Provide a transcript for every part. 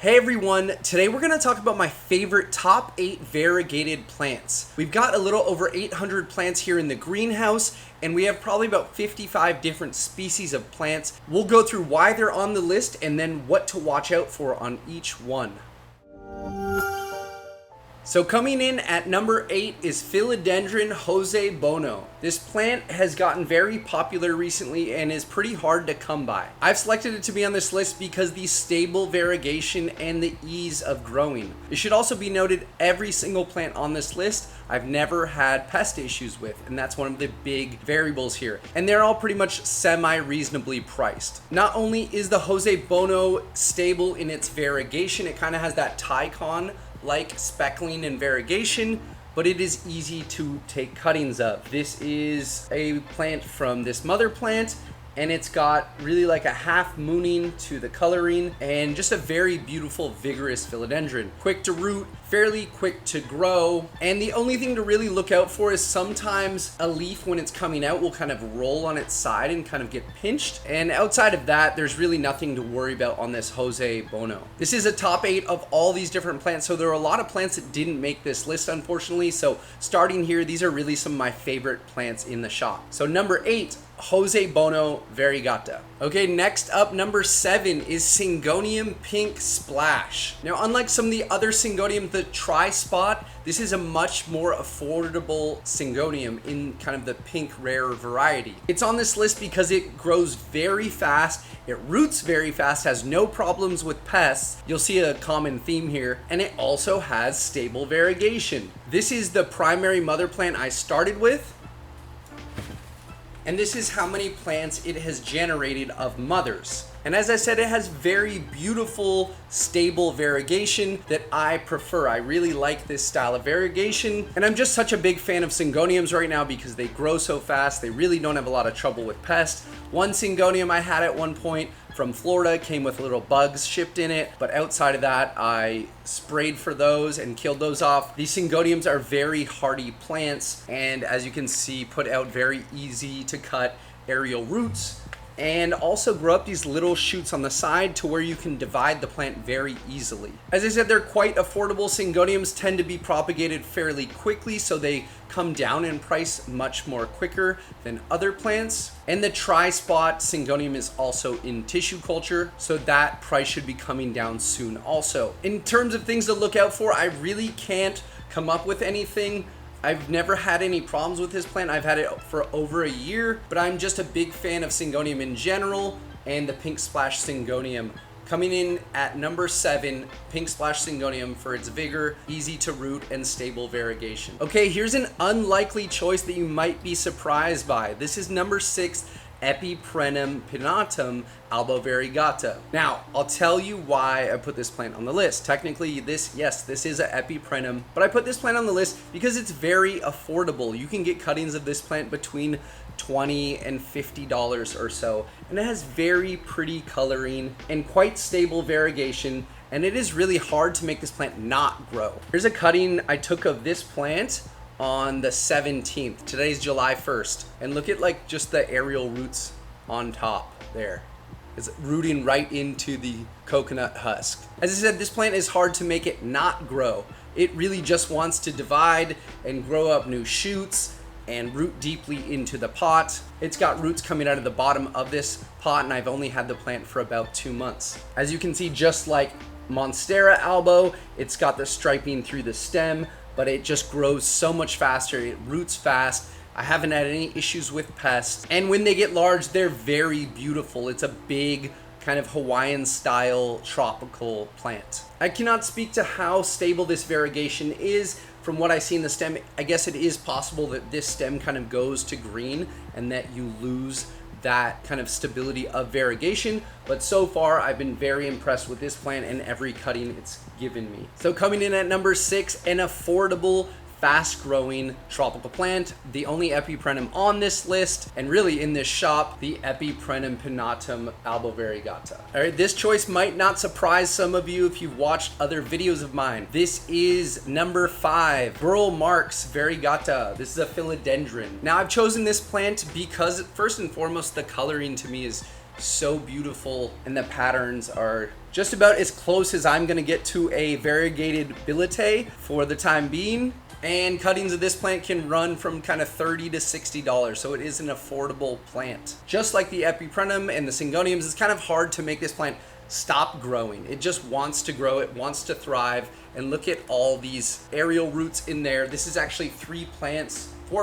Hey everyone, today we're going to talk about my favorite top 8 variegated plants. We've got a little over 800 plants here in the greenhouse, and we have probably about 55 different species of plants. We'll go through why they're on the list and then what to watch out for on each one. So coming in at number 8 is Philodendron Buono. This plant has gotten very popular recently and is pretty hard to come by. I've selected it to be on this list because the stable variegation and the ease of growing. It should also be noted every single plant on this list I've never had pest issues with, and that's one of the big variables here. And they're all pretty much semi-reasonably priced. Not only is the Buono stable in its variegation, it kind of has that Tycon like speckling and variegation, but it is easy to take cuttings of. This is a plant from this mother plant, and it's got really like a half mooning to the coloring and just a very beautiful, vigorous philodendron. Quick to root, fairly quick to grow, and the only thing to really look out for is sometimes a leaf when it's coming out will kind of roll on its side and kind of get pinched, and outside of that there's really nothing to worry about on this Buono. This is a top 8 of all these different plants, so there are a lot of plants that didn't make this list unfortunately. So starting here, these are really some of my favorite plants in the shop. So number 8, Buono variegata. Okay, next up, number 7 is Syngonium Pink Splash. Now, unlike some of the other Syngonium, the tri-spot, this is a much more affordable Syngonium in kind of the pink rare variety. It's on this list because it grows very fast, it roots very fast, has no problems with pests. You'll see a common theme here, and it also has stable variegation. This is the primary mother plant I started with, and this is how many plants it has generated of mothers. And as I said, it has very beautiful, stable variegation that I prefer. I really like this style of variegation, and I'm just such a big fan of Syngoniums right now because they grow so fast. They really don't have a lot of trouble with pests. One Syngonium I had at one point from Florida came with little bugs shipped in it, but outside of that, I sprayed for those and killed those off. These Syngoniums are very hardy plants, and as you can see, put out very easy to cut aerial roots, and also grow up these little shoots on the side to where you can divide the plant very easily. As I said, they're quite affordable. Syngoniums tend to be propagated fairly quickly, so they come down in price much more quicker than other plants. And the tri-spot Syngonium is also in tissue culture, so that price should be coming down soon also. In terms of things to look out for, I really can't come up with anything. I've never had any problems with this plant. I've had it for over a year, but I'm just a big fan of Syngonium in general, and the Pink Splash Syngonium. Coming in at number 7, Pink Splash Syngonium for its vigor, easy to root, and stable variegation. Okay, here's an unlikely choice that you might be surprised by. This is number 6, Epipremnum pinnatum, albo variegata. Now, I'll tell you why I put this plant on the list. Technically, this is a Epipremnum, but I put this plant on the list because it's very affordable. You can get cuttings of this plant between $20 and $50 or so, and it has very pretty coloring and quite stable variegation, and it is really hard to make this plant not grow. Here's a cutting I took of this plant on the 17th. Today's July 1st. And look at like just the aerial roots on top there. It's rooting right into the coconut husk. As I said, this plant is hard to make it not grow. It really just wants to divide and grow up new shoots and root deeply into the pot. It's got roots coming out of the bottom of this pot, and I've only had the plant for about 2 months. As you can see, just like Monstera albo, it's got the striping through the stem, but it just grows so much faster. It roots fast. I haven't had any issues with pests. And when they get large, they're very beautiful. It's a big kind of Hawaiian style tropical plant. I cannot speak to how stable this variegation is. From what I see in the stem, I guess it is possible that this stem kind of goes to green and that you lose that kind of stability of variegation, but so far I've been very impressed with this plant and every cutting it's given me. So coming in at number 6, an affordable, fast-growing tropical plant, the only Epipremnum on this list, and really in this shop, the Epipremnum pinnatum albo variegata. All right, this choice might not surprise some of you if you've watched other videos of mine. This is number 5, Burle Marx variegata. This is a philodendron. Now, I've chosen this plant because, first and foremost, the coloring to me is so beautiful and the patterns are Just about as close as I'm gonna get to a variegated billet for the time being. And cuttings of this plant can run from kind of $30 to $60, so it is an affordable plant. Just like the Epipremnum and the Syngoniums, it's kind of hard to make this plant stop growing. It just wants to grow, it wants to thrive, and look at all these aerial roots in there. This is actually 4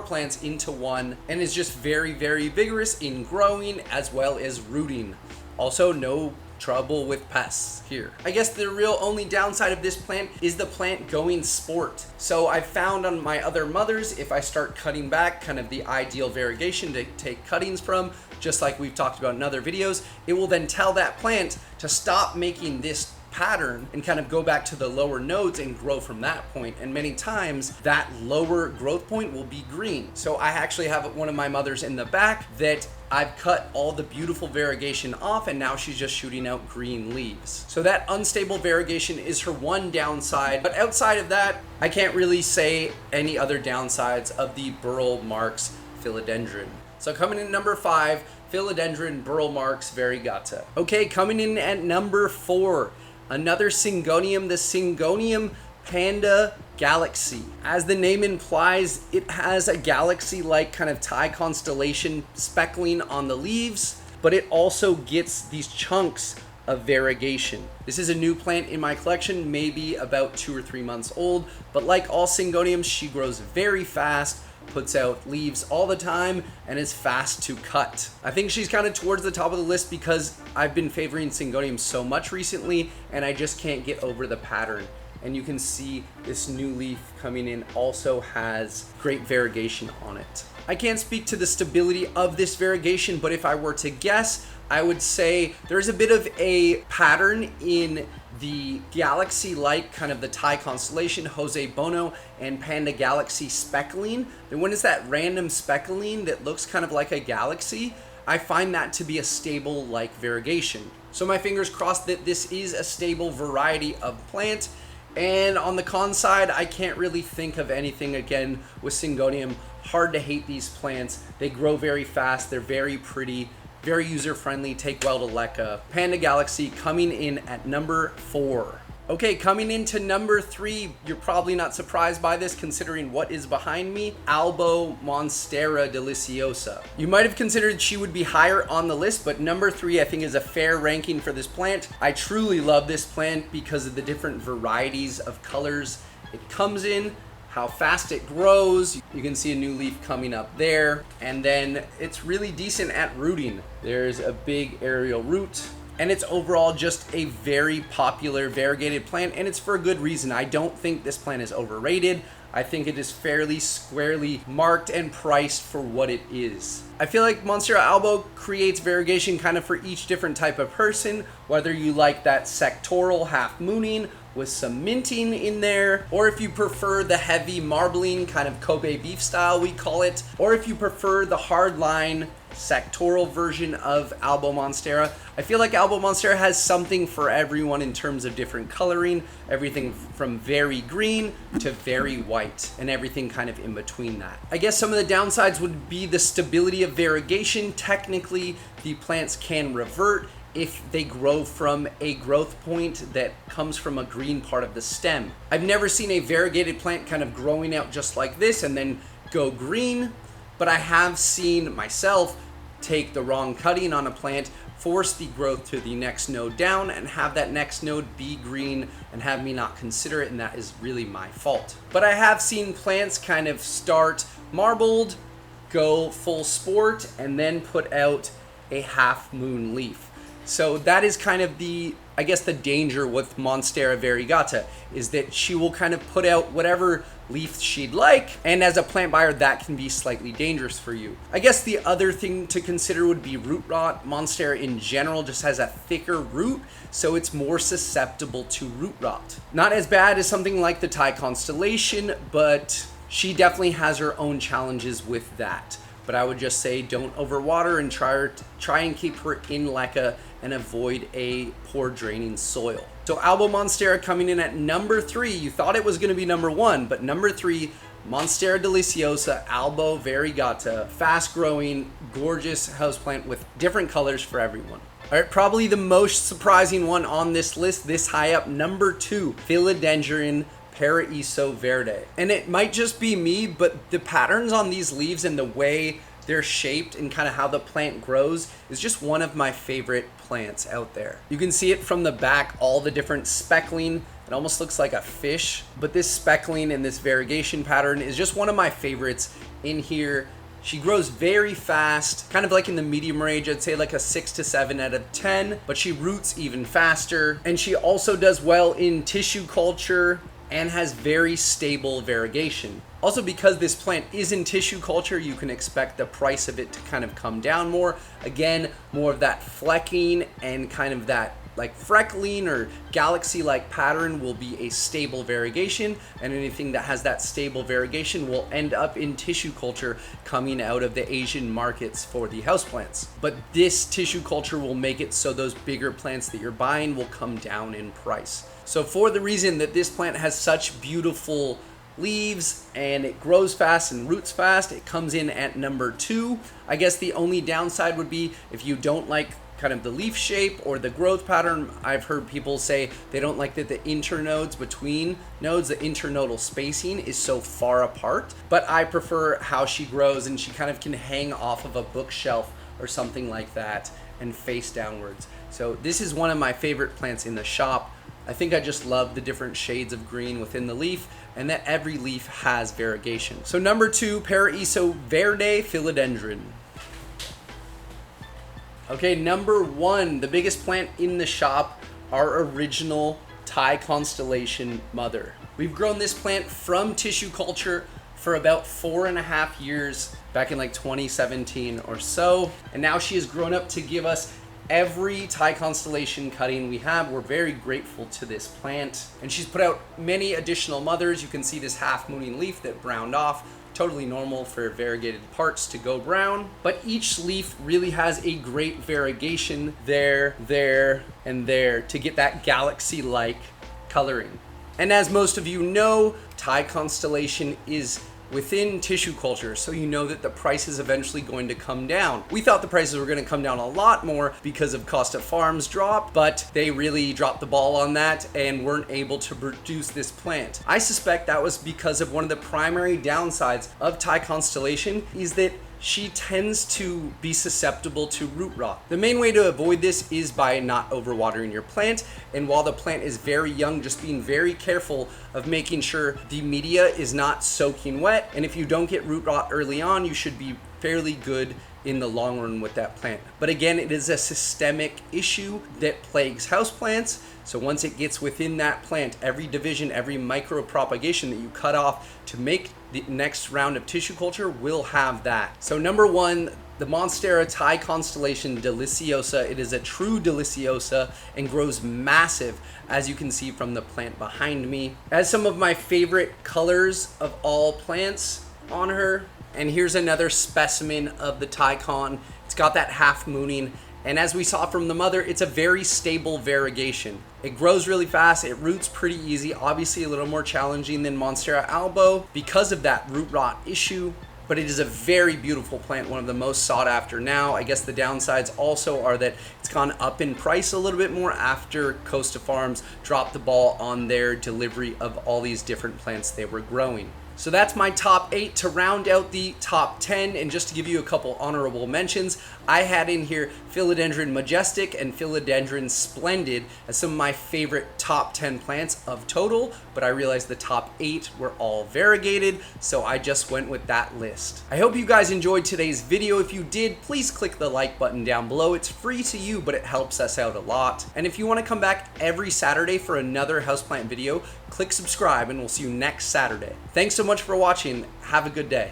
plants into one, and is just very, very vigorous in growing as well as rooting. Also, no trouble with pests here. I guess the real only downside of this plant is the plant going sport. So I've found on my other mothers, if I start cutting back, kind of the ideal variegation to take cuttings from, just like we've talked about in other videos, it will then tell that plant to stop making this pattern and kind of go back to the lower nodes and grow from that point. And many times that lower growth point will be green. So I actually have one of my mothers in the back that I've cut all the beautiful variegation off, and now she's just shooting out green leaves. So that unstable variegation is her one downside, but outside of that, I can't really say any other downsides of the Burle Marx Philodendron. So coming in number 5, Philodendron Burle Marx Variegata. Okay, coming in at number 4, another Syngonium, the Syngonium Panda Galaxy. As the name implies, it has a galaxy-like kind of tie constellation speckling on the leaves, but it also gets these chunks of variegation. This is a new plant in my collection, maybe about 2 or 3 months old, but like all Syngoniums, she grows very fast, puts out leaves all the time, and is fast to cut. I think she's kind of towards the top of the list because I've been favoring Syngonium so much recently, and I just can't get over the pattern. And you can see this new leaf coming in also has great variegation on it. I can't speak to the stability of this variegation, but if I were to guess, I would say there's a bit of a pattern in the galaxy-like, kind of the tie constellation, Jose Buono and Panda Galaxy speckling. And when it's that random speckling that looks kind of like a galaxy, I find that to be a stable-like variegation. So my fingers crossed that this is a stable variety of plant. And on the con side, I can't really think of anything again with Syngonium. Hard to hate these plants. They grow very fast, they're very pretty, very user-friendly, take well to LECA. Panda Galaxy coming in at number 4. Okay, coming into number 3, you're probably not surprised by this considering what is behind me, albo Monstera Deliciosa. You might have considered she would be higher on the list, but number 3 I think is a fair ranking for this plant. I truly love this plant because of the different varieties of colors it comes in, how fast it grows. You can see a new leaf coming up there, and then it's really decent at rooting. There's a big aerial root, and it's overall just a very popular variegated plant, and it's for a good reason. I don't think this plant is overrated. I think it is fairly squarely marked and priced for what it is. I feel like Monstera albo creates variegation kind of for each different type of person, whether you like that sectoral half mooning with some minting in there, or if you prefer the heavy marbling kind of Kobe beef style we call it, or if you prefer the hard line sectoral version of albo Monstera. I feel like albo Monstera has something for everyone in terms of different coloring, everything from very green to very white, and everything kind of in between that. I guess some of the downsides would be the stability of variegation. Technically, the plants can revert if they grow from a growth point that comes from a green part of the stem. I've never seen a variegated plant kind of growing out just like this and then go green, but I have seen myself take the wrong cutting on a plant, force the growth to the next node down, and have that next node be green and have me not consider it, and that is really my fault. But I have seen plants kind of start marbled, go full sport, and then put out a half moon leaf. So that is kind of the, I guess, the danger with Monstera variegata, is that she will kind of put out whatever leaf she'd like, and as a plant buyer, that can be slightly dangerous for you. I guess the other thing to consider would be root rot. Monstera in general just has a thicker root, so it's more susceptible to root rot. Not as bad as something like the Thai Constellation, but she definitely has her own challenges with that. But I would just say don't overwater and try and keep her in LECA and avoid a poor draining soil. So albo Monstera coming in at number 3. You thought it was going to be number 1, but number 3, Monstera Deliciosa albo variegata, fast growing, gorgeous houseplant with different colors for everyone. All right, probably the most surprising one on this list, this high up, number 2, Philodendron Paraiso Verde. And it might just be me, but the patterns on these leaves and the way they're shaped and kind of how the plant grows is just one of my favorite plants out there. You can see it from the back, all the different speckling. It almost looks like a fish, but this speckling and this variegation pattern is just one of my favorites in here. She grows very fast, kind of like in the medium range. I'd say like a 6 to 7 out of 10, but she roots even faster. And she also does well in tissue culture and has very stable variegation. Also, because this plant is in tissue culture, you can expect the price of it to kind of come down more. Again, more of that flecking and kind of that like freckling or galaxy-like pattern will be a stable variegation, and anything that has that stable variegation will end up in tissue culture coming out of the Asian markets for the houseplants. But this tissue culture will make it so those bigger plants that you're buying will come down in price. So for the reason that this plant has such beautiful leaves and it grows fast and roots fast, it comes in at number 2. I guess the only downside would be if you don't like kind of the leaf shape or the growth pattern. I've heard people say they don't like that the internodes between nodes, the internodal spacing is so far apart, but I prefer how she grows, and she kind of can hang off of a bookshelf or something like that and face downwards. So this is one of my favorite plants in the shop. I think I just love the different shades of green within the leaf and that every leaf has variegation. So number 2, Paraiso Verde Philodendron. Okay, number 1, the biggest plant in the shop, our original Thai Constellation mother. We've grown this plant from tissue culture for about 4.5 years, back in like 2017 or so. And now she has grown up to give us every Thai Constellation cutting we have. We're very grateful to this plant. And she's put out many additional mothers. You can see this half mooning leaf that browned off. Totally normal for variegated parts to go brown, but each leaf really has a great variegation there, and there to get that galaxy-like coloring. And as most of you know, Thai Constellation is within tissue culture, so you know that the price is eventually going to come down. We thought the prices were going to come down a lot more because of Costa Farms drop, but they really dropped the ball on that and weren't able to produce this plant. I suspect that was because of one of the primary downsides of Thai Constellation is that she tends to be susceptible to root rot. The main way to avoid this is by not overwatering your plant, and while the plant is very young, just being very careful of making sure the media is not soaking wet, and if you don't get root rot early on, you should be fairly good in the long run with that plant. But again, it is a systemic issue that plagues houseplants. So once it gets within that plant, every division, every micro propagation that you cut off to make the next round of tissue culture will have that. So number 1, the Monstera Thai Constellation Deliciosa. It is a true Deliciosa and grows massive, as you can see from the plant behind me. It has some of my favorite colors of all plants on her. And here's another specimen of the Thai Con. It's got that half mooning. And as we saw from the mother, it's a very stable variegation. It grows really fast, it roots pretty easy, obviously a little more challenging than Monstera albo because of that root rot issue, but it is a very beautiful plant, one of the most sought after now. I guess the downsides also are that it's gone up in price a little bit more after Costa Farms dropped the ball on their delivery of all these different plants they were growing. So that's my top 8 to round out the top 10. And just to give you a couple honorable mentions, I had in here Philodendron Majestic and Philodendron Splendid as some of my favorite top 10 plants of total, but I realized the top 8 were all variegated, so I just went with that list. I hope you guys enjoyed today's video. If you did, please click the like button down below. It's free to you, but it helps us out a lot. And if you want to come back every Saturday for another houseplant video, click subscribe and we'll see you next Saturday. Thanks so much for watching. Have a good day.